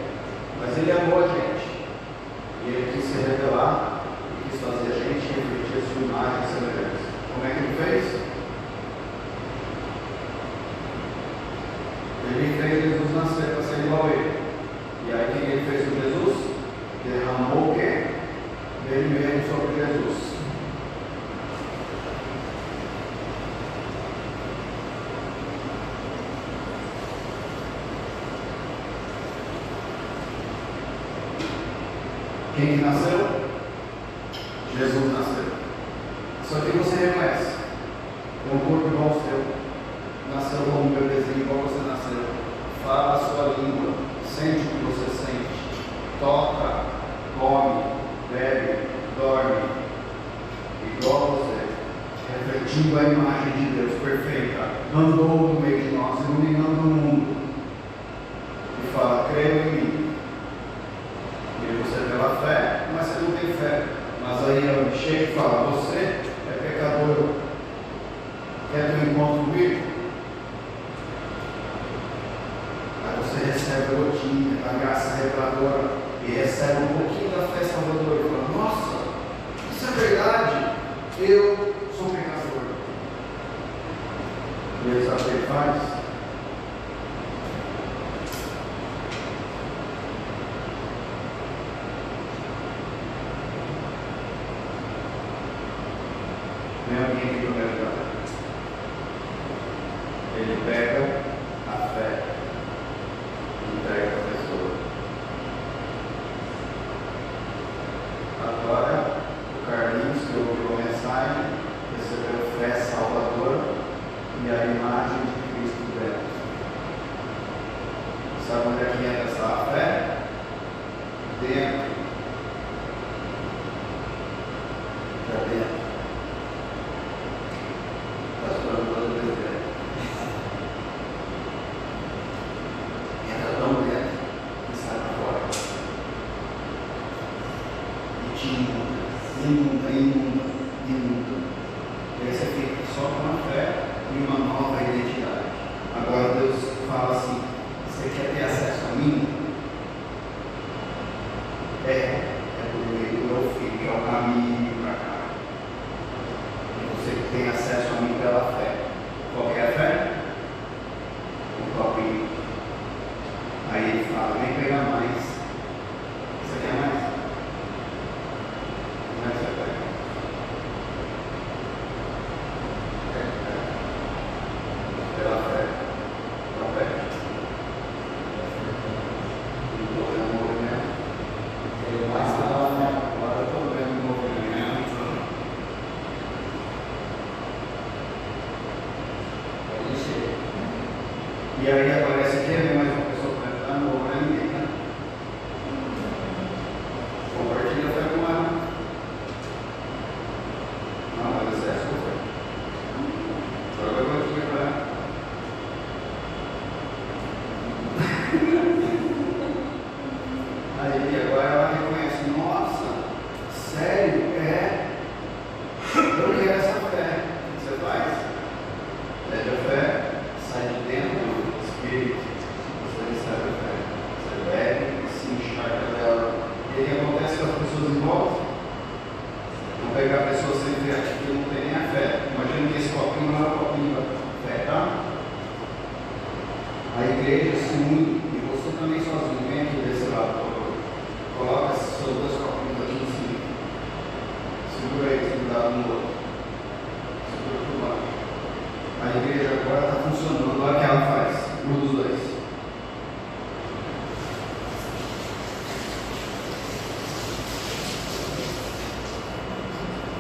mas Ele amou a gente e Ele quis se revelar e quis fazer a gente refletir a sua imagem e semelhança. Como é que Ele fez? Ele fez Jesus nascer para ser igual a Ele. E aí o que Ele fez com Jesus? Derramou o quê? Dele mesmo sobre Jesus. Quem que nasceu? Jesus nasceu. Só que você reconhece. É um corpo igual ao seu. Nasceu como um bebezinho igual você nasceu. Fala a sua língua. Sente o que você sente. Toca, come, bebe, dorme. Igual a você. Refletindo a imagem de Deus perfeita. Andou no meio de nós, iluminando o mundo. E fala, creio em mim. E você pela fé, mas você não tem fé. Mas aí ele chega e fala, você é pecador. Quer ter um encontro comigo? Aí você recebe a rotina, a graça reveladora, e recebe um pouquinho da fé salvadora. E fala, nossa, isso é verdade. Eu sou pecador. E ele sabe o que ele faz? Vem alguém aqui para me ajudar. Ele pega a fé e entrega a pessoa. Agora, o Carlinhos, que ouviu a mensagem, recebeu fé salvadora e a imagem de Cristo dentro. Sabe onde é que entra essa fé? Dentro. Está dentro. Entra tão dentro e sai para fora. E te inunda. E aí você fica só com uma fé e uma nova identidade. Agora Deus fala assim, você quer ter acesso a mim? É por meio do meu filho, que é o caminho para cá. Você tem acesso a mim pela fé. Qual que é a fé? Um copinho. Aí ele fala, vem pegar mais. Você quer mais? Mais você pega. Pela fé. Pela fé. Então é um movimento. Ele vai estar lá, né? Agora eu estou vendo o movimento. E aí aparece aqui, vem mais uma pessoa cantando, não vou ninguém, né? Compartilha a fé com ela. Não, mas essa é a sua fé. Joga a gotinha para ela. Aí agora ela reconhece, nossa, sério, eu quero essa fé. O que você faz? Pede a fé, sai de dentro do Espírito, você recebe a fé. Você bebe e se encharca dela. E aí o que acontece com as pessoas em volta? Vão pegar a pessoa sem fé, que não tem nem a fé. Imagina que esse copinho não é o copinho da fé, tá? A igreja se une, e você também sozinho, vem aqui desse lado. Coloca esses seus dois copinhos aqui em cima. Segura eles, cuidado no outro. Segura por baixo. A igreja agora está funcionando. Olha o que ela faz. Um dos dois.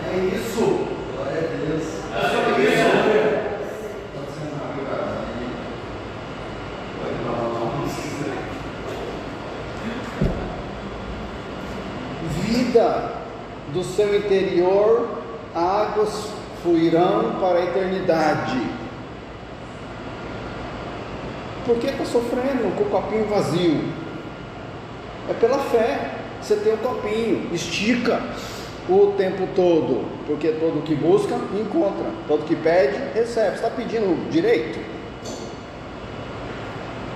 É isso. Glória a Deus. É só isso. Pode sentar, obrigado. Pode falar o nome se quiser. Vida do seu interior, águas fluirão para a eternidade. Por que está sofrendo com o copinho vazio? É pela fé. Você tem o copinho, estica o tempo todo, porque todo que busca, encontra, todo que pede, recebe. Você está pedindo direito?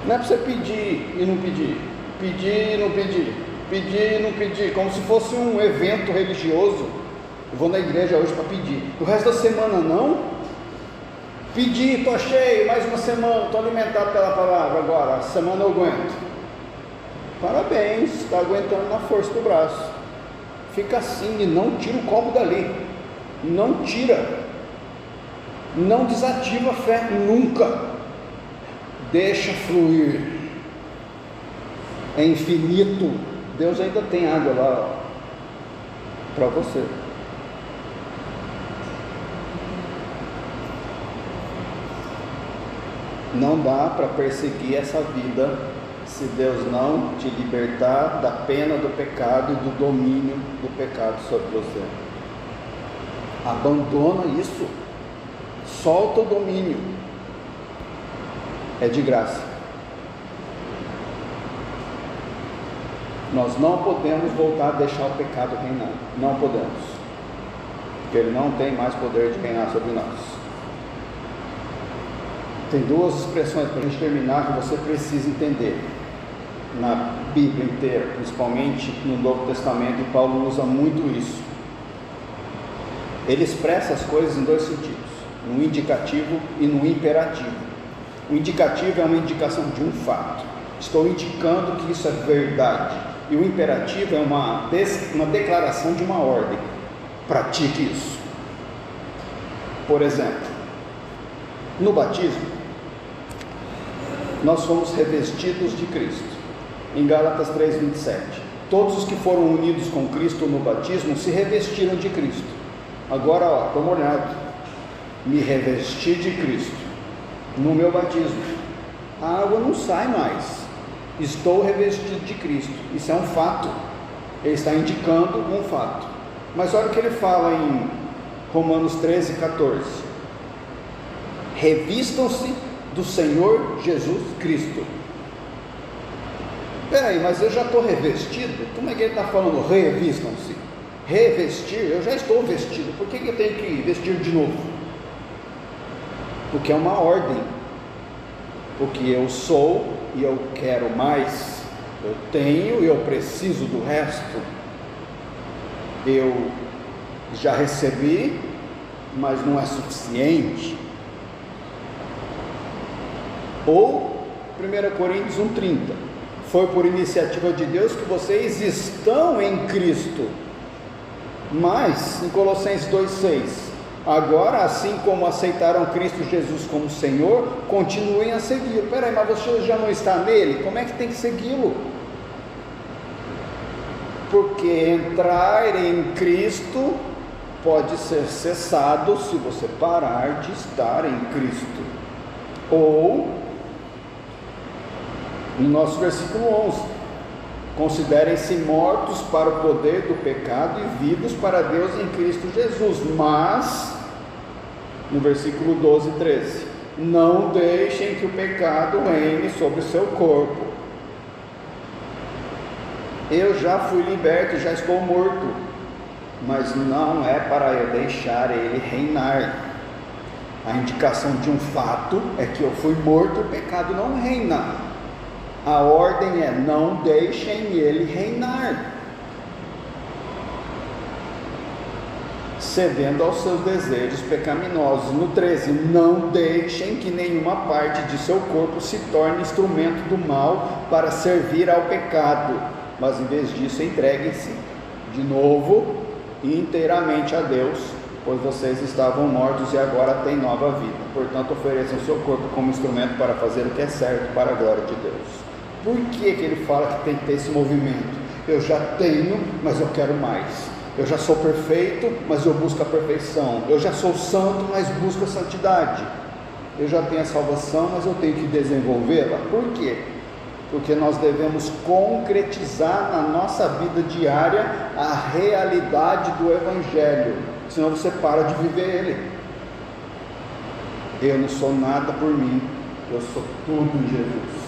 Não é para você pedir e não pedir, pedir e não pedir, pedir e não pedir, como se fosse um evento religioso. Eu vou na igreja hoje para pedir, o resto da semana não. Pedir, estou cheio, mais uma semana, estou alimentado pela palavra agora, a semana eu aguento. Parabéns, está aguentando na força do braço. Fica assim e não tira o copo dali. Não tira. Não desativa a fé nunca. Deixa fluir. É infinito. Deus ainda tem água lá, ó. para você. Não dá para perseguir essa vida se Deus não te libertar da pena do pecado e do domínio do pecado sobre você. Abandona isso, solta o domínio, é de graça. Nós não podemos voltar a deixar o pecado reinar, não podemos, porque ele não tem mais poder de reinar sobre nós. Tem duas expressões para a gente terminar que você precisa entender na Bíblia inteira, principalmente no Novo Testamento, e Paulo usa muito isso. Ele expressa as coisas em dois sentidos, no indicativo e no imperativo. O indicativo é uma indicação de um fato, estou indicando que isso é verdade, e o imperativo é uma declaração de uma ordem, pratique isso. Por exemplo, no batismo, nós fomos revestidos de Cristo. Em Gálatas 3:27, todos os que foram unidos com Cristo no batismo se revestiram de Cristo. Agora, ó, toma olhado, me revesti de Cristo no meu batismo. A água não sai mais, estou revestido de Cristo. Isso é um fato, ele está indicando um fato. Mas olha o que ele fala em Romanos 13:14, revistam-se do Senhor Jesus Cristo. Peraí, mas eu já estou revestido? Como é que ele está falando revistam-se? Revestir, eu já estou vestido, por que eu tenho que vestir de novo? Porque é uma ordem, porque eu sou e eu quero mais, eu tenho e eu preciso do resto. Eu já recebi, mas não é suficiente. Ou 1 Coríntios 1:30, foi por iniciativa de Deus que vocês estão em Cristo. Mas em Colossenses 2:6, agora assim como aceitaram Cristo Jesus como Senhor, continuem a segui-lo. Peraí, mas você já não está nele? Como é que tem que segui-lo? Porque entrar em Cristo pode ser cessado se você parar de estar em Cristo. Ou no nosso versículo 11, considerem-se mortos para o poder do pecado e vivos para Deus em Cristo Jesus. Mas, no versículo 12 e 13, não deixem que o pecado reine sobre o seu corpo. Eu já fui liberto, já estou morto, mas não é para eu deixar ele reinar. A indicação de um fato é que eu fui morto, o pecado não reina. A ordem é: não deixem ele reinar, cedendo aos seus desejos pecaminosos. No 13, não deixem que nenhuma parte de seu corpo se torne instrumento do mal para servir ao pecado, mas em vez disso entreguem-se de novo e inteiramente a Deus, pois vocês estavam mortos e agora têm nova vida. Portanto, ofereçam seu corpo como instrumento para fazer o que é certo para a glória de Deus. Por que ele fala que tem que ter esse movimento? Eu já tenho, mas eu quero mais. Eu já sou perfeito, mas eu busco a perfeição. Eu já sou santo, mas busco a santidade. Eu já tenho a salvação, mas eu tenho que desenvolvê-la. Por quê? Porque nós devemos concretizar na nossa vida diária a realidade do Evangelho, senão você para de viver ele. Eu não sou nada por mim, eu sou tudo em Jesus.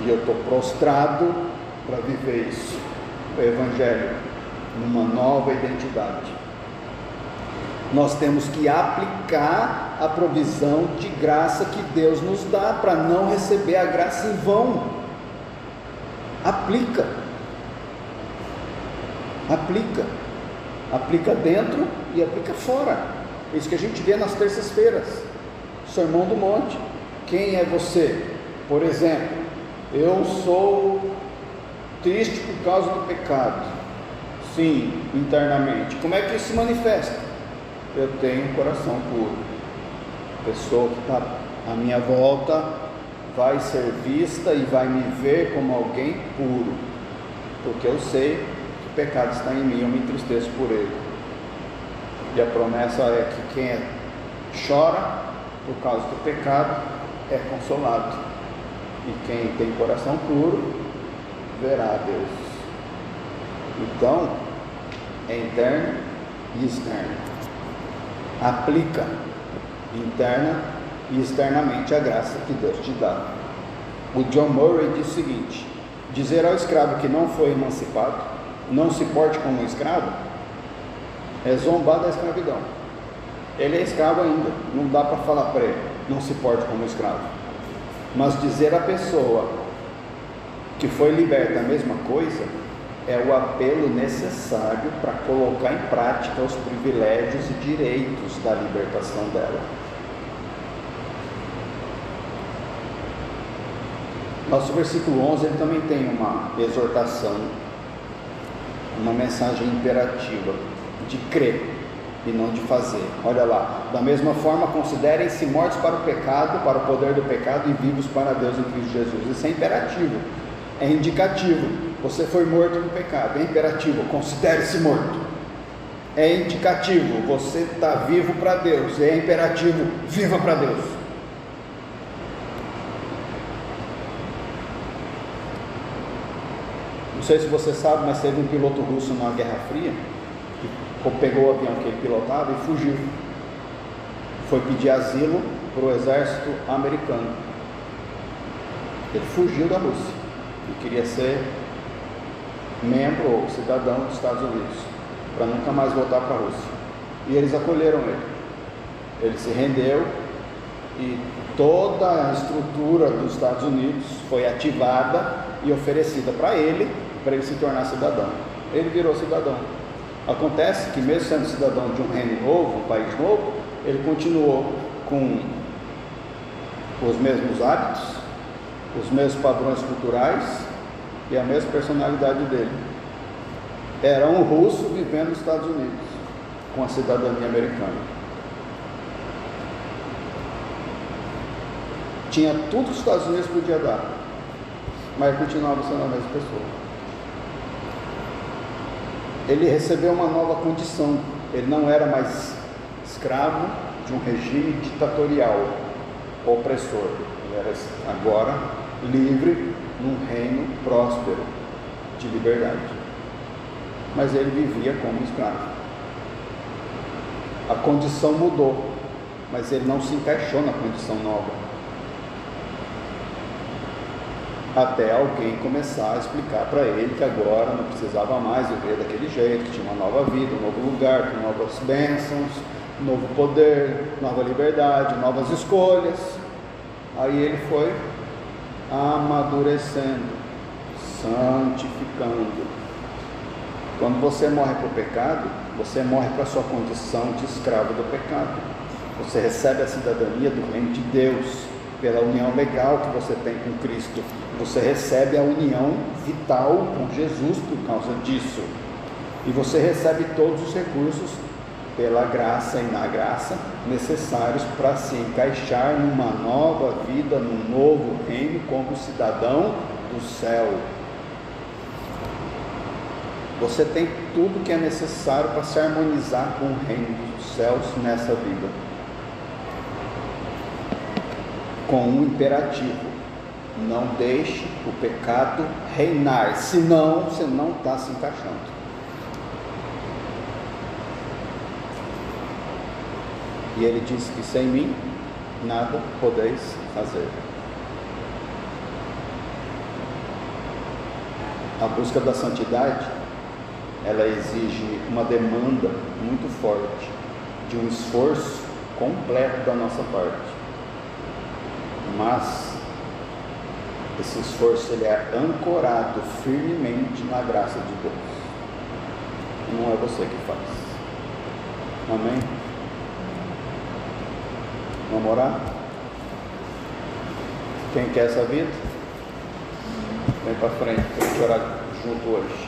E eu estou prostrado para viver isso, o Evangelho, numa nova identidade. Nós temos que aplicar a provisão de graça que Deus nos dá, para não receber a graça em vão. Aplica dentro e aplica fora. É isso que a gente vê nas terças-feiras, Sermão do Monte. Quem é você? Por exemplo, eu sou triste por causa do pecado. Sim, internamente. Como é que isso se manifesta? Eu tenho um coração puro. A pessoa que está à minha volta vai ser vista e vai me ver como alguém puro, porque eu sei que pecado está em mim, eu me entristeço por ele. E a promessa é que quem chora por causa do pecado é consolado. E quem tem coração puro verá a Deus. Então, é interno e externo. Aplica interna e externamente a graça que Deus te dá. O John Murray diz o seguinte: dizer ao escravo que não foi emancipado, não se porte como um escravo, é zombar da escravidão. Ele é escravo ainda, não dá para falar para ele, não se porte como escravo. Mas dizer à pessoa que foi liberta a mesma coisa, é o apelo necessário para colocar em prática os privilégios e direitos da libertação dela. Nosso versículo 11 ele também tem uma exortação, uma mensagem imperativa de crer e não de fazer. Olha lá: da mesma forma considerem-se mortos para o pecado, para o poder do pecado, e vivos para Deus em Cristo Jesus. Isso é imperativo, é indicativo. Você foi morto no pecado, é imperativo, considere-se morto. É indicativo, você está vivo para Deus, é imperativo, viva para Deus. Não sei se você sabe, mas teve um piloto russo na Guerra Fria que pegou o avião que ele pilotava e fugiu. Foi pedir asilo para o exército americano. Ele fugiu da Rússia e queria ser membro ou cidadão dos Estados Unidos, para nunca mais voltar para a Rússia. E eles acolheram ele. Ele se rendeu e toda a estrutura dos Estados Unidos foi ativada e oferecida para ele se tornar cidadão. Ele virou cidadão. Acontece que, mesmo sendo cidadão de um reino novo, um país novo, ele continuou com os mesmos hábitos, os mesmos padrões culturais e a mesma personalidade dele. Era um russo vivendo nos Estados Unidos com a cidadania americana. Tinha tudo que os Estados Unidos podia dar, mas continuava sendo a mesma pessoa. Ele recebeu uma nova condição. Ele não era mais escravo de um regime ditatorial, opressor. Ele era agora livre num reino próspero de liberdade. Mas ele vivia como escravo. A condição mudou, mas ele não se encaixou na condição nova. Até alguém começar a explicar para ele que agora não precisava mais viver daquele jeito, que tinha uma nova vida, um novo lugar, com novas bênçãos, novo poder, nova liberdade, novas escolhas. Aí ele foi amadurecendo, santificando. Quando você morre para o pecado, você morre para a sua condição de escravo do pecado. Você recebe a cidadania do reino de Deus pela união legal que você tem com Cristo. Você recebe a união vital com Jesus por causa disso. E você recebe todos os recursos pela graça e na graça necessários para se encaixar numa nova vida, num novo reino como cidadão do céu. Você tem tudo que é necessário para se harmonizar com o reino dos céus nessa vida. Com um imperativo: não deixe o pecado reinar, senão você não está se encaixando. E ele diz que sem mim nada podeis fazer. A busca da santidade, ela exige uma demanda muito forte, de um esforço completo da nossa parte. Mas esse esforço ele é ancorado firmemente na graça de Deus. Não é você que faz. Amém? Vamos orar? Quem quer essa vida? Vem para frente, para a gente orar junto hoje.